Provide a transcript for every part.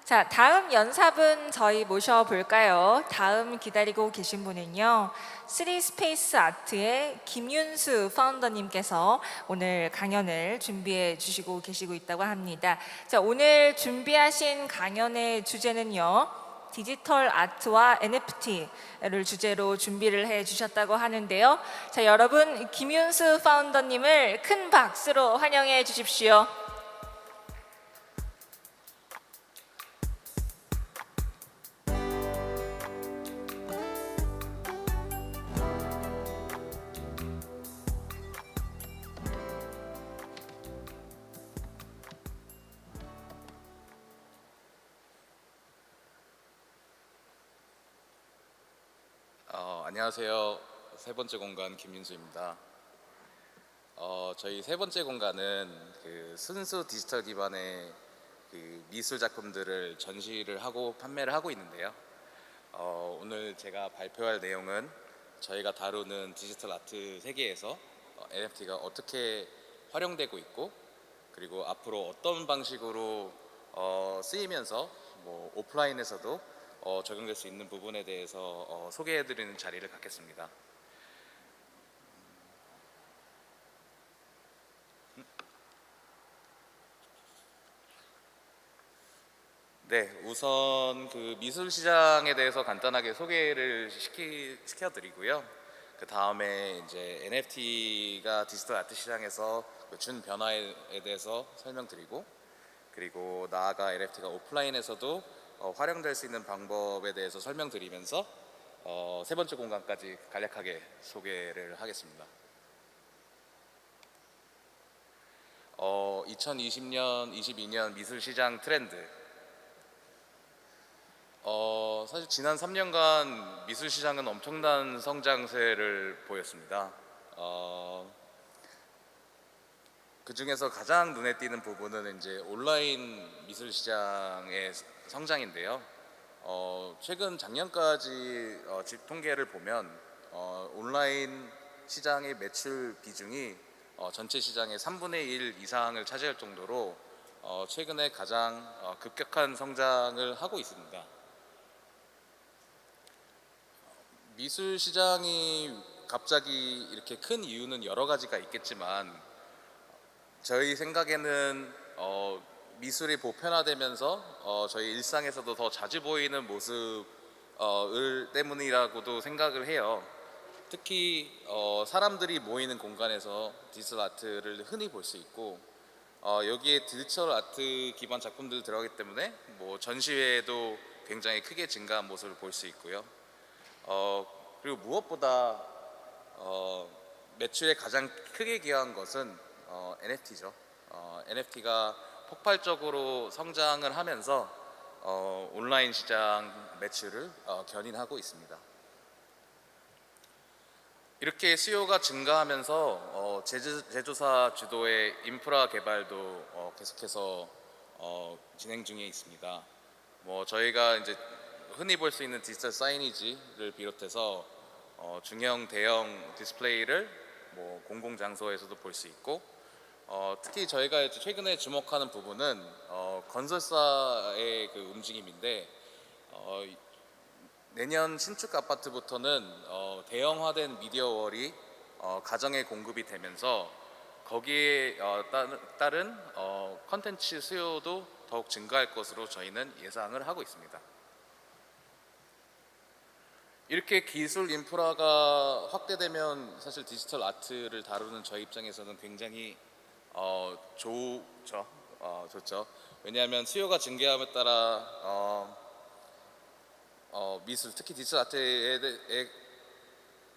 자, 다음 연삽은 저희 모셔볼까요? 다음 기다리고 계신 분은요, 3스페이스 아트의 김윤수 파운더님께서 오늘 강연을 준비해 주시고 계시고 있다고 합니다. 자, 오늘 준비하신 강연의 주제는요, 디지털 아트와 NFT를 주제로 준비를 해 주셨다고 하는데요. 자, 여러분, 김윤수 파운더님을 큰 박수로 환영해 주십시오. 안녕하세요. 세 번째 공간 김민수입니다. 저희 세 번째 공간은 순수 디지털 기반의 미술 작품들을 전시를 하고 판매를 하고 있는데요. 오늘 제가 발표할 내용은 저희가 다루는 디지털 아트 세계에서 NFT가 어떻게 활용되고 있고, 그리고 앞으로 어떤 방식으로 쓰이면서 오프라인에서도 적용될 수 있는 부분에 대해서 소개해드리는 자리를 갖겠습니다. 네, 우선 미술 시장에 대해서 간단하게 소개를 시켜드리고요. 그 다음에 이제 NFT가 디지털 아트 시장에서 준 변화에 대해서 설명드리고, 그리고 나아가 NFT가 오프라인에서도 활용될 수 있는 방법에 대해서 설명드리면서 세 번째 공간까지 간략하게 소개를 하겠습니다. 2020년, 22년 미술 시장 트렌드. 사실 지난 3년간 미술 시장은 엄청난 성장세를 보였습니다. 그 중에서 가장 눈에 띄는 부분은 이제 온라인 미술 시장의 성장인데요. 최근 작년까지 통계를 보면 온라인 시장의 매출 비중이 전체 시장의 3분의 1 이상을 차지할 정도로 최근에 가장 급격한 성장을 하고 있습니다. 미술 시장이 갑자기 이렇게 큰 이유는 여러 가지가 있겠지만, 저희 생각에는 미술이 보편화되면서 저희 일상에서도 더 자주 보이는 모습을 때문이라고도 생각을 해요. 특히 사람들이 모이는 공간에서 디지털 아트를 흔히 볼 수 있고, 여기에 디지털 아트 기반 작품들 들어가기 때문에 전시회도 굉장히 크게 증가한 모습을 볼 수 있고요. 그리고 무엇보다 매출에 가장 크게 기여한 것은 NFT죠. NFT가 폭발적으로 성장을 하면서 온라인 시장 매출을 견인하고 있습니다. 이렇게 수요가 증가하면서 제조사 주도의 인프라 개발도 계속해서 진행 중에 있습니다. 저희가 이제 흔히 볼 수 있는 디지털 사이니지를 비롯해서 중형, 대형 디스플레이를 공공 장소에서도 볼 수 있고, 특히 저희가 이제 최근에 주목하는 부분은 건설사의 움직임인데, 내년 신축 아파트부터는 대형화된 미디어월이 가정에 공급이 되면서 거기에 따른 컨텐츠 수요도 더욱 증가할 것으로 저희는 예상을 하고 있습니다. 이렇게 기술 인프라가 확대되면 사실 디지털 아트를 다루는 저희 입장에서는 굉장히 좋죠. 왜냐하면 수요가 증가함에 따라 미술, 특히 디지털 아트에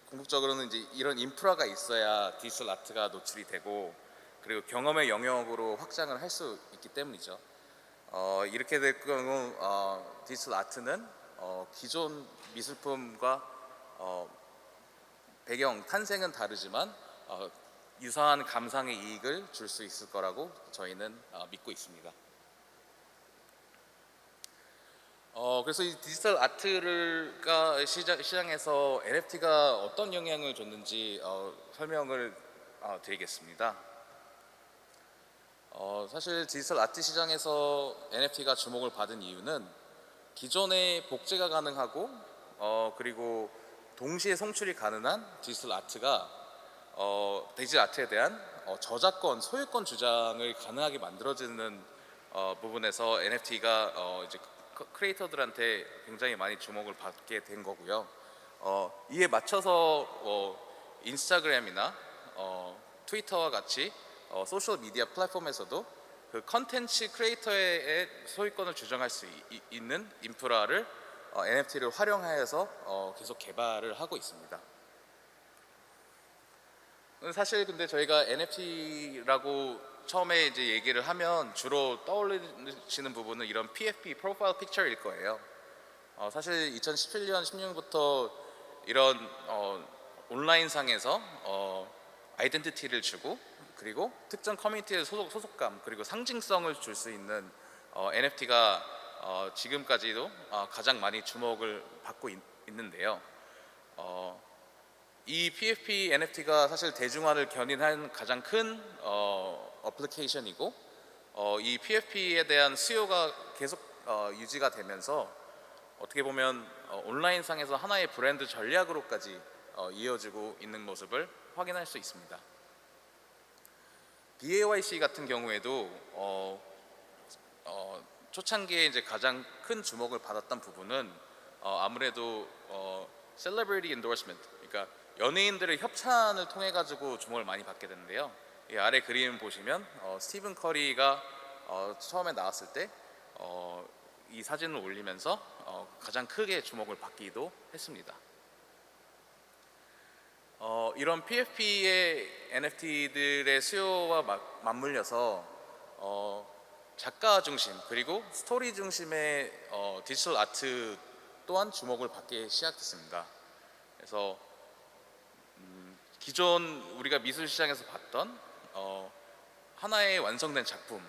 궁극적으로는 이제 이런 인프라가 있어야 디지털 아트가 노출이 되고, 그리고 경험의 영역으로 확장을 할 수 있기 때문이죠. 이렇게 될 경우 디지털 아트는 기존 미술품과 배경, 탄생은 다르지만 유사한 감상의 이익을 줄 수 있을 거라고 저희는 믿고 있습니다. 그래서 이 디지털 아트가 시장에서 NFT가 어떤 영향을 줬는지 설명을 드리겠습니다. 사실 디지털 아트 시장에서 NFT가 주목을 받은 이유는 기존의 복제가 가능하고 그리고 동시에 송출이 가능한 디지털 아트가 디지털 아트에 대한 저작권, 소유권 주장을 가능하게 만들어지는 부분에서 NFT가 이제 크리에이터들한테 굉장히 많이 주목을 받게 된 거고요. 이에 맞춰서 인스타그램이나 트위터와 같이 소셜 미디어 플랫폼에서도 그 컨텐츠 크리에이터의 소유권을 주장할 수 있는 인프라를 NFT를 활용하여서 계속 개발을 하고 있습니다. 사실 근데 저희가 NFT라고 처음에 이제 얘기를 하면 주로 떠올리시는 부분은 이런 PFP (Profile Picture일 거예요. 사실 2017년, 16년부터 이런 온라인상에서 아이덴티티를 주고 그리고 특정 커뮤니티의 소속감 그리고 상징성을 줄 수 있는 NFT가 지금까지도 가장 많이 주목을 받고 있는데요. 이 PFP NFT가 사실 대중화를 견인한 가장 큰 어플리케이션이고 이 PFP에 대한 수요가 계속 유지가 되면서 어떻게 보면 온라인상에서 하나의 브랜드 전략으로까지 이어지고 있는 모습을 확인할 수 있습니다. BAYC 같은 경우에도 초창기에 이제 가장 큰 주목을 받았던 부분은 아무래도 celebrity endorsement, 그러니까 연예인들의 협찬을 통해 가지고 주목을 많이 받게 되는데요. 이 아래 그림 보시면 스티븐 커리가 처음에 나왔을 때 이 사진을 올리면서 가장 크게 주목을 받기도 했습니다. 이런 PFP의 NFT들의 수요와 맞물려서 작가 중심 그리고 스토리 중심의 디지털 아트 또한 주목을 받기 시작했습니다. 그래서 기존 우리가 미술 시장에서 봤던 하나의 완성된 작품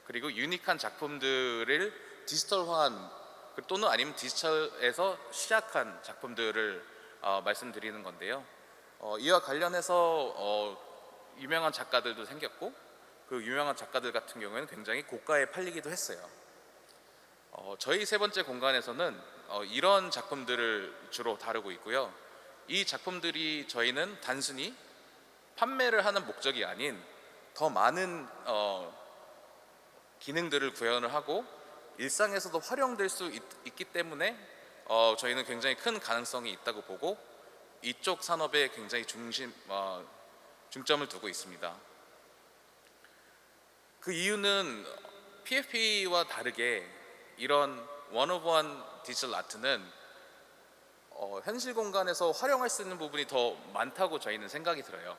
그리고 유니크한 작품들을 디지털화한 또는 아니면 디지털에서 시작한 작품들을 말씀드리는 건데요. 이와 관련해서 유명한 작가들도 생겼고 그 유명한 작가들 같은 경우에는 굉장히 고가에 팔리기도 했어요. 저희 세 번째 공간에서는 이런 작품들을 주로 다루고 있고요. 이 작품들이 저희는 단순히 판매를 하는 목적이 아닌 더 많은 기능들을 구현을 하고 일상에서도 활용될 수 있기 때문에 저희는 굉장히 큰 가능성이 있다고 보고 이쪽 산업에 굉장히 중점을 두고 있습니다. 그 이유는 PFP와 다르게 이런 원 오브 원 디지털 아트는 현실 공간에서 활용할 수 있는 부분이 더 많다고 저희는 생각이 들어요.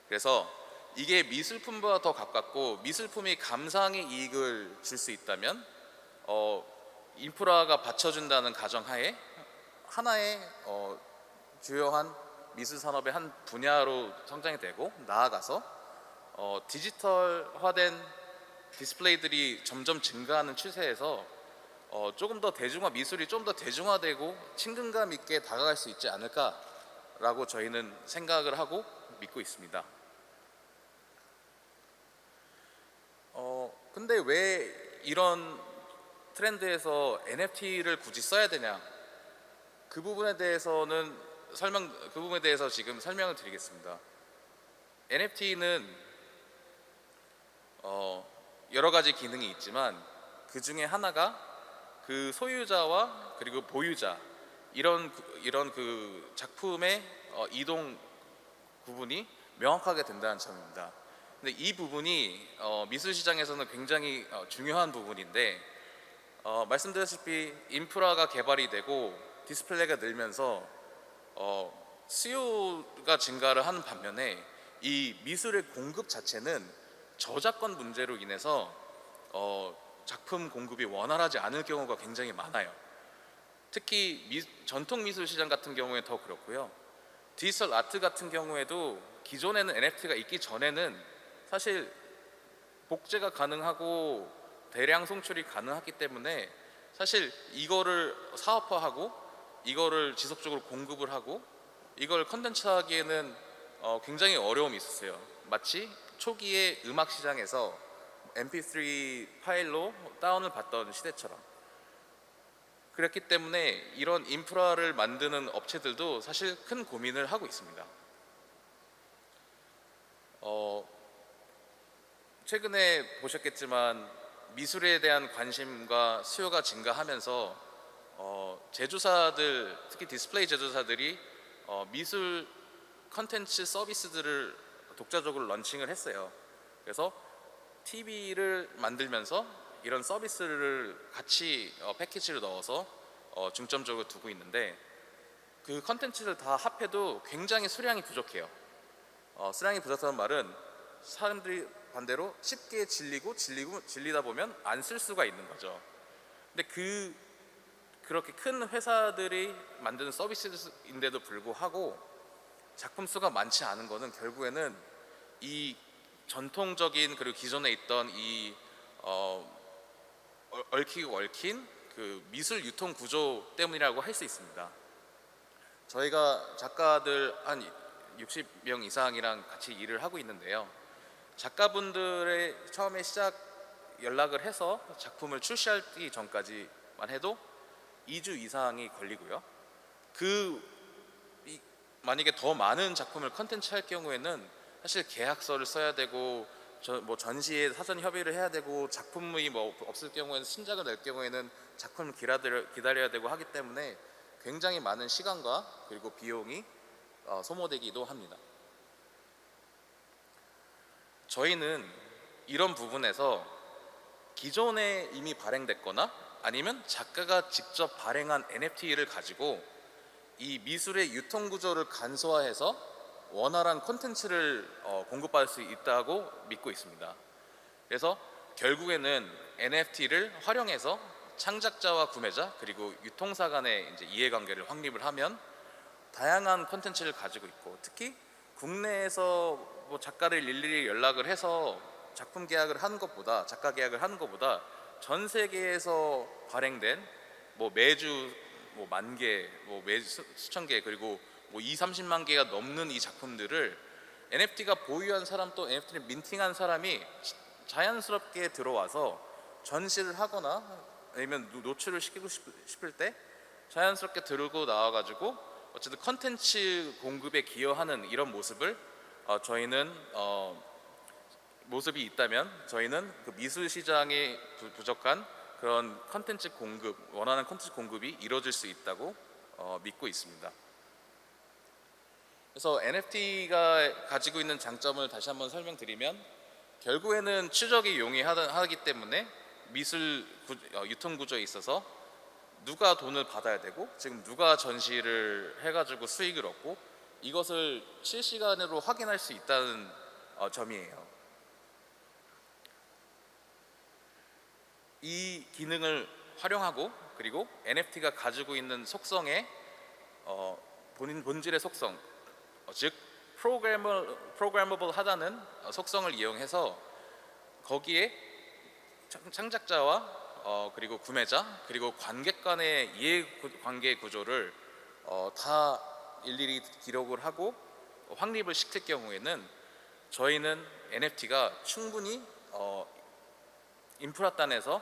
그래서 이게 미술품보다 더 가깝고 미술품이 감상의 이익을 줄 수 있다면 인프라가 받쳐준다는 가정하에 하나의 주요한 미술 산업의 한 분야로 성장이 되고 나아가서 디지털화된 디스플레이들이 점점 증가하는 추세에서 조금 더 미술이 좀 더 대중화되고 친근감 있게 다가갈 수 있지 않을까라고 저희는 생각을 하고 믿고 있습니다. 근데 왜 이런 트렌드에서 NFT를 굳이 써야 되냐? 그 부분에 대해서 지금 설명을 드리겠습니다. NFT는 여러 가지 기능이 있지만 그 중에 하나가 그 소유자와 그리고 보유자 이런 그 작품의 이동 구분이 명확하게 된다는 점입니다. 근데 이 부분이 미술 시장에서는 굉장히 중요한 부분인데 말씀드렸다시피 인프라가 개발이 되고 디스플레이가 늘면서 수요가 증가를 하는 반면에 이 미술의 공급 자체는 저작권 문제로 인해서 작품 공급이 원활하지 않을 경우가 굉장히 많아요. 특히 전통 미술 시장 같은 경우에 더 그렇고요. 디지털 아트 같은 경우에도 기존에는 NFT가 있기 전에는 사실 복제가 가능하고 대량 송출이 가능하기 때문에 사실 이거를 사업화하고 이거를 지속적으로 공급을 하고 이걸 컨텐츠하기에는 굉장히 어려움이 있었어요. 마치 초기에 음악 시장에서 MP3 파일로 다운을 받던 시대처럼. 그렇기 때문에 이런 인프라를 만드는 업체들도 사실 큰 고민을 하고 있습니다. 최근에 보셨겠지만 미술에 대한 관심과 수요가 증가하면서 제조사들, 특히 디스플레이 제조사들이 미술 컨텐츠 서비스들을 독자적으로 런칭을 했어요. 그래서 TV를 만들면서 이런 서비스를 같이 패키지로 넣어서 중점적으로 두고 있는데, 그 컨텐츠를 다 합해도 굉장히 수량이 부족해요. 수량이 부족하다는 말은 사람들이 반대로 쉽게 질리다 보면 안 쓸 수가 있는 거죠. 근데 그렇게 큰 회사들이 만드는 서비스인데도 불구하고 작품 수가 많지 않은 거는 결국에는 이 전통적인, 그리고 기존에 있던 이 얽히고 얽힌 그 미술 유통 구조 때문이라고 할 수 있습니다. 저희가 작가들 한 60명 이상이랑 같이 일을 하고 있는데요. 작가분들의 처음에 시작 연락을 해서 작품을 출시하기 전까지만 해도 2주 이상이 걸리고요. 만약에 더 많은 작품을 컨텐츠 할 경우에는 사실 계약서를 써야 되고, 전시에 사전 협의를 해야 되고, 작품이 없을 경우에는, 신작을 낼 경우에는 작품을 기다려야 되고 하기 때문에 굉장히 많은 시간과 그리고 비용이 소모되기도 합니다. 저희는 이런 부분에서 기존에 이미 발행됐거나 아니면 작가가 직접 발행한 NFT를 가지고 이 미술의 유통 구조를 간소화해서 원활한 콘텐츠를 공급받을 수 있다고 믿고 있습니다. 그래서 결국에는 NFT를 활용해서 창작자와 구매자 그리고 유통사 간의 이제 이해관계를 확립을 하면 다양한 콘텐츠를 가지고 있고, 특히 국내에서 작가를 일일이 연락을 해서 작품 계약을 하는 것보다, 작가 계약을 하는 것보다 전 세계에서 발행된 매주 10,000개, 매주 수천 개, 그리고 2, 30만 개가 넘는 이 작품들을 NFT가 보유한 사람, 또 NFT를 민팅한 사람이 자연스럽게 들어와서 전시를 하거나 아니면 노출을 시키고 싶을 때 자연스럽게 들고 나와가지고 어쨌든 컨텐츠 공급에 기여하는 이런 모습을 저희는 모습이 있다면 저희는 그 미술 시장에 부족한 그런 컨텐츠 공급, 원하는 컨텐츠 공급이 이루어질 수 있다고 믿고 있습니다. 그래서 NFT가 가지고 있는 장점을 다시 한번 설명드리면, 결국에는 추적이 용이하기 때문에 미술 유통 구조에 있어서 누가 돈을 받아야 되고, 지금 누가 전시를 해가지고 수익을 얻고, 이것을 실시간으로 확인할 수 있다는 점이에요. 이 기능을 활용하고, 그리고 NFT가 가지고 있는 속성에 본질의 속성, 즉 프로그래머블 하다는 속성을 이용해서 거기에 창작자와 그리고 구매자 그리고 관객 간의 이해관계 구조를 다 일일이 기록을 하고 확립을 시킬 경우에는 저희는 NFT가 충분히 인프라단에서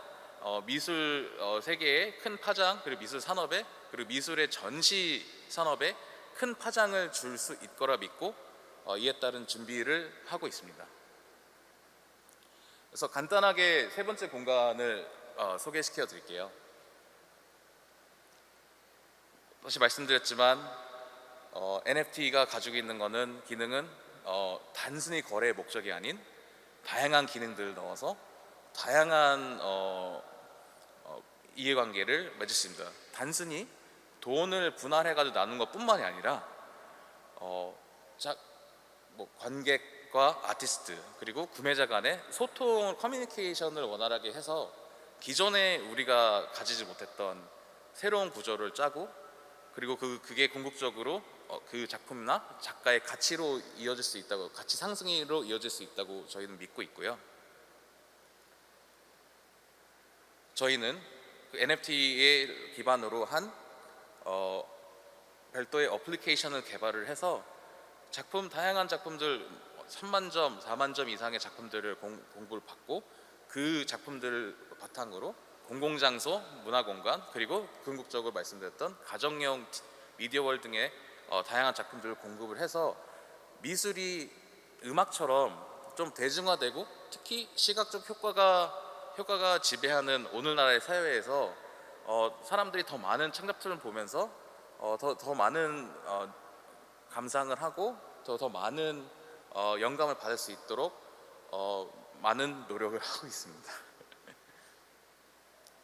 미술 세계의 큰 파장, 그리고 미술 산업에, 그리고 미술의 전시 산업에 큰 파장을 줄 수 있을 거라 믿고 이에 따른 준비를 하고 있습니다. 그래서 간단하게 세 번째 공간을 소개시켜 드릴게요. 다시 말씀드렸지만 NFT가 가지고 있는 기능은 단순히 거래의 목적이 아닌 다양한 기능들을 넣어서 다양한 이해관계를 맺을 수 있습니다. 단순히 돈을 분할해가지고 나눈 것뿐만이 아니라 관객과 아티스트 그리고 구매자 간의 소통, 커뮤니케이션을 원활하게 해서 기존에 우리가 가지지 못했던 새로운 구조를 짜고, 그리고 그게 궁극적으로 그 작품이나 작가의 가치로 이어질 수 있다고, 가치 상승으로 이어질 수 있다고 저희는 믿고 있고요. 저희는 그 NFT에 기반으로 한 별도의 어플리케이션을 개발을 해서 다양한 작품들 3만 점, 4만 점 이상의 작품들을 공부를 받고, 그 작품들을 바탕으로 공공장소, 문화공간, 그리고 궁극적으로 말씀드렸던 가정용 미디어월 등의 다양한 작품들을 공급을 해서 미술이 음악처럼 좀 대중화되고 특히 시각적 효과가 지배하는 오늘날의 사회에서 사람들이 더 많은 창작품을 보면서 더 많은 감상을 하고 더 많은 영감을 받을 수 있도록 많은 노력을 하고 있습니다.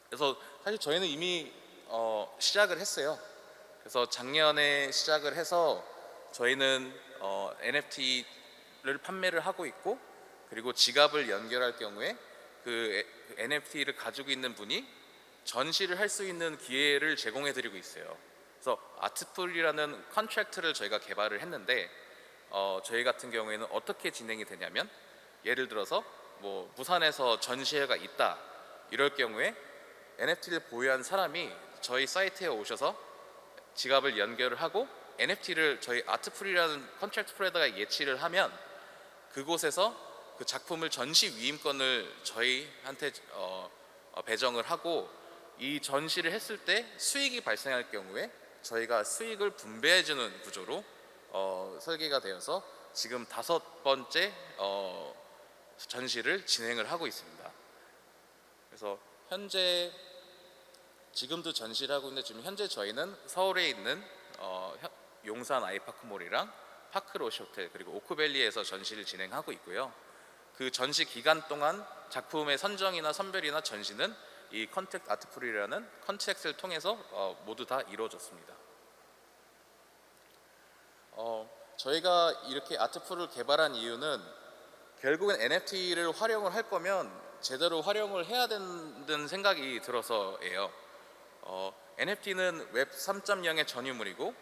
그래서 사실 저희는 이미 시작을 했어요. 그래서 작년에 시작을 해서 저희는 NFT를 판매를 하고 있고, 그리고 지갑을 연결할 경우에 그 NFT를 가지고 있는 분이 전시를 할 수 있는 기회를 제공해 드리고 있어요. 그래서 아트풀이라는 컨트랙트를 저희가 개발을 했는데 저희 같은 경우에는 어떻게 진행이 되냐면, 예를 들어서 뭐 부산에서 전시회가 있다 이럴 경우에 NFT를 보유한 사람이 저희 사이트에 오셔서 지갑을 연결을 하고 NFT를 저희 아트풀이라는 컨트랙트 프로에다가 예치를 하면 그곳에서 그 작품을 전시 위임권을 저희한테 배정을 하고, 이 전시를 했을 때 수익이 발생할 경우에 저희가 수익을 분배해주는 구조로 설계가 되어서 지금 5번째 전시를 진행을 하고 있습니다. 그래서 현재 지금도 전시를 하고 있는데, 지금 현재 저희는 서울에 있는 용산 아이파크몰이랑 파크로시 호텔 그리고 오크밸리에서 전시를 진행하고 있고요. 그 전시 기간 동안 작품의 선정이나 선별이나 전시는 이 컨택트 아트풀이라는 컨택트를 통해서 모두 다 이루어졌습니다. 저희가 이렇게 아트풀을 개발한 이유는 결국엔 NFT를 활용을 할 거면 제대로 활용을 해야 된다는 생각이 들어서예요. NFT는 웹 3.0의 전유물이고,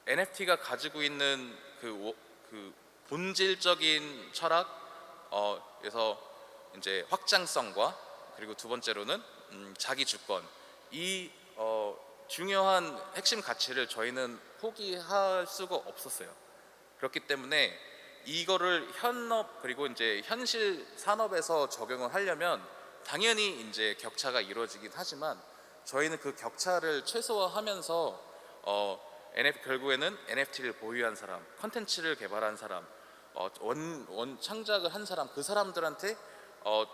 NFT가 가지고 있는 그 본질적인 철학에서 이제 확장성과, 그리고 두 번째로는 자기 주권, 이 중요한 핵심 가치를 저희는 포기할 수가 없었어요. 그렇기 때문에 이거를 현업 그리고 이제 현실 산업에서 적용을 하려면 당연히 이제 격차가 이루어지긴 하지만, 저희는 그 격차를 최소화하면서 결국에는 NFT를 보유한 사람, 컨텐츠를 개발한 사람, 창작을 한 사람, 그 사람들한테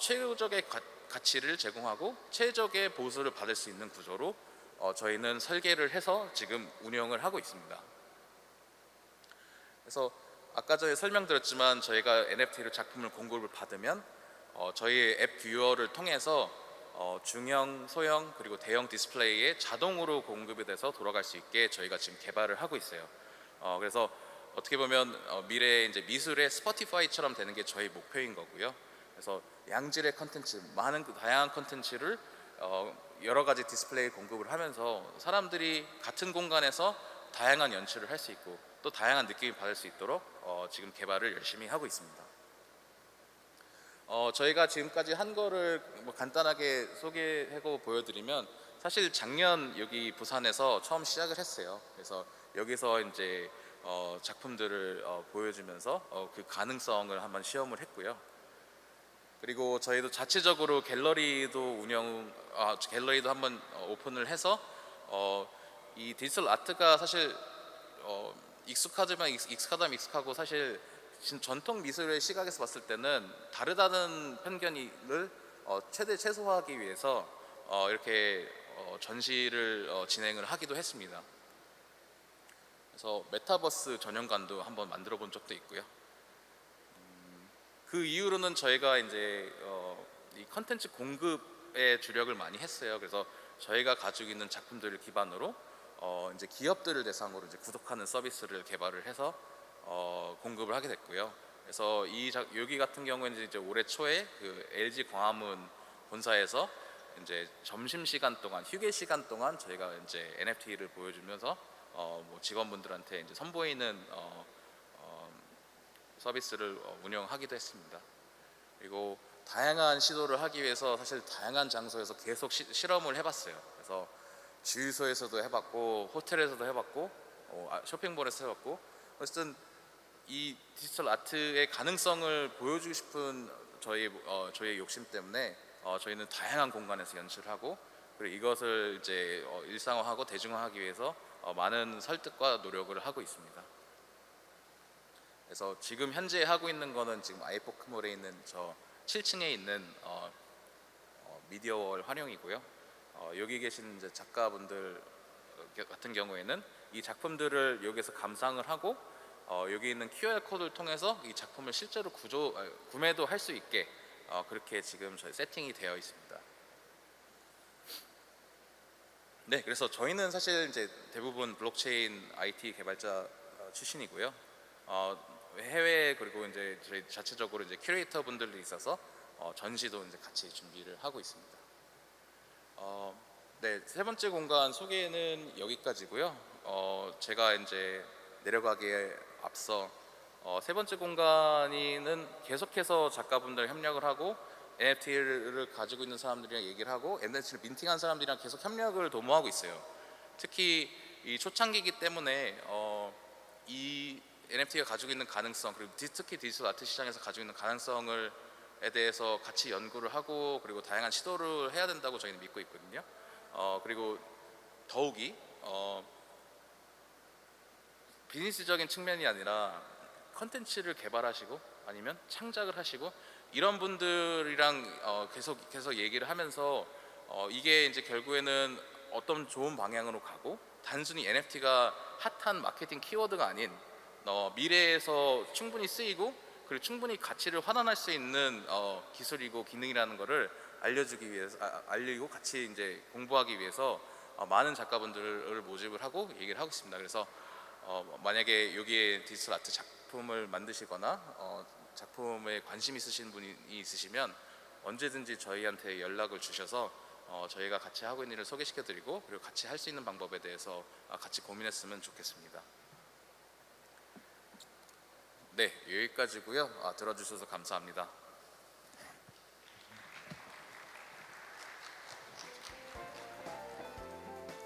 최고적의 가치를 제공하고 최적의 보수를 받을 수 있는 구조로 저희는 설계를 해서 지금 운영을 하고 있습니다. 그래서 아까 전에 설명드렸지만 저희가 NFT로 작품을 공급을 받으면 저희 앱 뷰어를 통해서 중형, 소형 그리고 대형 디스플레이에 자동으로 공급이 돼서 돌아갈 수 있게 저희가 지금 개발을 하고 있어요. 그래서 어떻게 보면 미래에 이제 미술의 스포티파이처럼 되는 게 저희 목표인 거고요. 그래서 양질의 컨텐츠, 많은 다양한 컨텐츠를 여러 가지 디스플레이 공급을 하면서 사람들이 같은 공간에서 다양한 연출을 할 수 있고 또 다양한 느낌을 받을 수 있도록 지금 개발을 열심히 하고 있습니다. 저희가 지금까지 한 거를 뭐 간단하게 소개하고 보여드리면, 사실 작년 여기 부산에서 처음 시작을 했어요. 그래서 여기서 이제 작품들을 보여주면서 그 가능성을 한번 시험을 했고요. 그리고 저희도 자체적으로 갤러리도 한번 오픈을 해서 이 디지털 아트가 사실 익숙하다면 익숙하고, 사실 전통 미술의 시각에서 봤을 때는 다르다는 편견을 최소화하기 위해서 이렇게 전시를 진행을 하기도 했습니다. 그래서 메타버스 전용관도 한번 만들어 본 적도 있고요. 그 이후로는 저희가 이제 이 컨텐츠 공급에 주력을 많이 했어요. 그래서 저희가 가지고 있는 작품들을 기반으로 이제 기업들을 대상으로 이제 구독하는 서비스를 개발을 해서 공급을 하게 됐고요. 그래서 여기 같은 경우에는 이제 올해 초에 그 LG 광화문 본사에서 이제 점심 시간 동안, 휴게 시간 동안 저희가 이제 NFT를 보여주면서 뭐 직원분들한테 이제 선보이는 서비스를 운영하기도 했습니다. 그리고 다양한 시도를 하기 위해서 사실 다양한 장소에서 계속 실험을 해봤어요. 그래서 주유소에서도 해봤고, 호텔에서도 해봤고, 쇼핑몰에서 해봤고, 어쨌든 이 디지털 아트의 가능성을 보여주고 싶은 저희의 욕심 때문에 저희는 다양한 공간에서 연출하고 그리고 이것을 이제 일상화하고 대중화하기 위해서 많은 설득과 노력을 하고 있습니다. 그래서 지금 현재 하고 있는 거는 지금 아이포크몰에 있는 저 7층에 있는 미디어월 활용이고요. 여기 계신 이제 작가분들 같은 경우에는 이 작품들을 여기서 감상을 하고 여기 있는 QR 코드를 통해서 이 작품을 실제로 구매도 할 수 있게 그렇게 지금 저희 세팅이 되어 있습니다. 네, 그래서 저희는 사실 이제 대부분 블록체인 IT 개발자 출신이고요. 해외 그리고 이제 저희 자체적으로 이제 큐레이터 분들도 있어서 전시도 이제 같이 준비를 하고 있습니다. 네, 세 번째 공간 소개는 여기까지고요. 제가 이제 내려가기에 앞서 세 번째 공간은 계속해서 작가분들 협력을 하고 NFT를 가지고 있는 사람들이랑 얘기를 하고 NFT를 민팅한 사람들이랑 계속 협력을 도모하고 있어요. 특히 이 초창기이기 때문에 이 NFT가 가지고 있는 가능성 그리고 특히 디지털 아트 시장에서 가지고 있는 가능성을 에 대해서 같이 연구를 하고 그리고 다양한 시도를 해야 된다고 저희는 믿고 있거든요. 그리고 더욱이 비즈니스적인 측면이 아니라 컨텐츠를 개발하시고 아니면 창작을 하시고 이런 분들이랑 계속 얘기를 하면서 이게 이제 결국에는 어떤 좋은 방향으로 가고 단순히 NFT가 핫한 마케팅 키워드가 아닌 미래에서 충분히 쓰이고 그리고 충분히 가치를 환원할 수 있는 기술이고 기능이라는 것을 알려주기 위해서 알리고 같이 이제 공부하기 위해서 많은 작가분들을 모집을 하고 얘기를 하고 있습니다. 그래서 만약에 여기에 디지털 아트 작품을 만드시거나 작품에 관심 있으신 분이 있으시면 언제든지 저희한테 연락을 주셔서 저희가 같이 하고 있는 일을 소개시켜드리고 그리고 같이 할 수 있는 방법에 대해서 같이 고민했으면 좋겠습니다. 네, 여기까지고요. 들어주셔서 감사합니다.